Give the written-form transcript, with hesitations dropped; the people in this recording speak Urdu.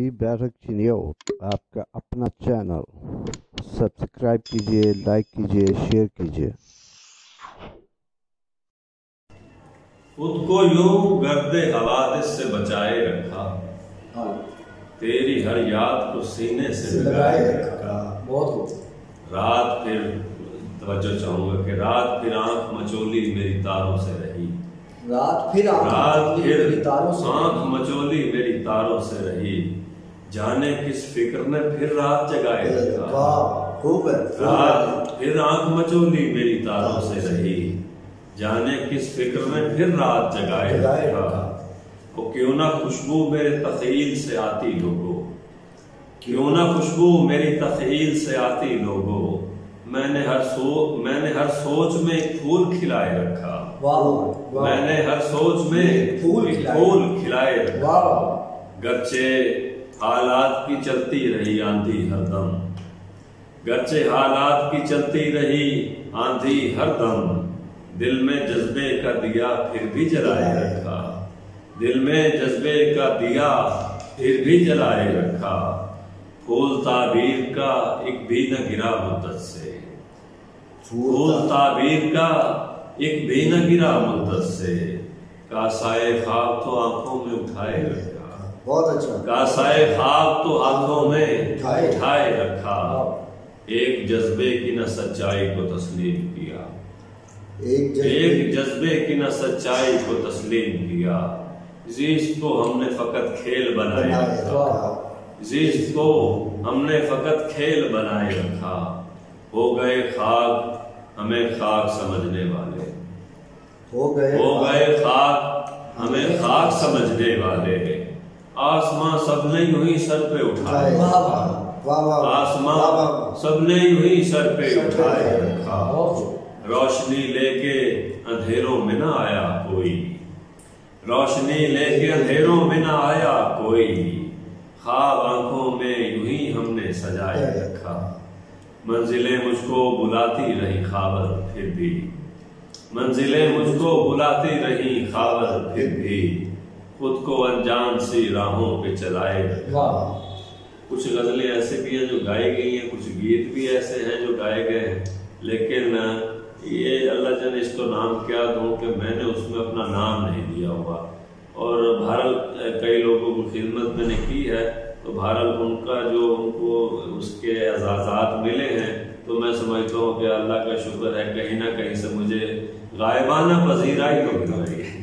ٹی بیرک چینیو آپ کا اپنا چینل سبسکرائب کیجئے، لائک کیجئے، شیئر کیجئے۔ خود کو یوں گرد حوادث سے بچائے رکھا، تیری ہر یاد کو سینے سے لگائے رکھا۔ رات پھر توجہ چاہوں گا کہ رات پھر آنکھ مچولی میری تاروں سے رہی، رات پھر آنکھ مچولی میری تاروں سے رہی، جانے کس فکر نے پھر رات جگائے رکھا۔ رات پھر آنکھ مچولی میری تاروں سے رہی، جانے کس فکر نے پھر رات جگائے رکھا۔ وہ کیوں نہ خوشبو میرے تخیل سے آتی لوگو، کیوں نہ خوشبو میری تخیل سے آتی لوگو، میں نے ہر سوچ میں ایک پھول کھلائے رکھا، میں نے ہر سوچ میں ایک پھول کھلائے رکھا۔ گرچہ حالات کی چلتی رہی آندھی ہر دم، گرچہ حالات کی چلتی رہی آندھی ہر دم، دل میں جذبے کا دیا پھر بھی جلائے رکھا، دل میں جذبے کا دیا پھر بھی جلائے رکھا۔ پھول تعبیر کا ایک بھی نہ گرا مدت سے، پھول تعبیر کا ایک بھی نہ گرا مدت سے، کاسائے خواب تو آنکھوں میں اٹھائے رکھا، بہت اچھا، کاسائے خواب تو آنکھوں میں اٹھائے رکھا۔ ایک جذبے کی نہ سچائی کو تسلیم کیا، ایک جذبے کی نہ سچائی کو تسلیم کیا، زیست کو ہم نے فقط کھیل بنائے رکھا، زیست کو ہم نے فقط کھیل بنائے رکھا۔ ہو گئے خاک ہمیں خاک سمجھنے والے، ہو گئے خاک ہمیں خاک سمجھنے والے، آسمان سب نے یوں ہی سر پہ اٹھائے رکھا، آسمان سب نے یوں ہی سر پہ اٹھائے رکھا۔ روشنی لے کے اندھیروں میں نہ آیا کوئی، روشنی لے کے اندھیروں میں نہ آیا کوئی، خواب آنکھوں میں یوں ہی ہم نے سجائے رکھا۔ منزلیں مجھ کو بلاتی رہی خابر پھر بھی، منزلیں مجھ کو بلاتی رہی خابر پھر بھی، خود کو انجان سی راہوں پہ چلائے رکھا۔ کچھ غزلیں ایسے بھی ہیں جو گائی گئی ہیں، کچھ گیت بھی ایسے ہیں جو گائے گئے ہیں، لیکن یہ اللہ جانے اس کو نام کیا دوں کہ میں نے اس میں اپنا نام نہیں دیا ہوا، اور بہرحال کئی لوگوں کی خدمت میں نے کی ہے، تو بہرحال ان کا جو ان کو اس کے اعزازات ملے ہیں تو میں سمجھتا ہوں کہ اللہ کا شکر ہے، کہیں نہ کہیں سے مجھے غائبانہ پذیرائی تو مل رہی ہے۔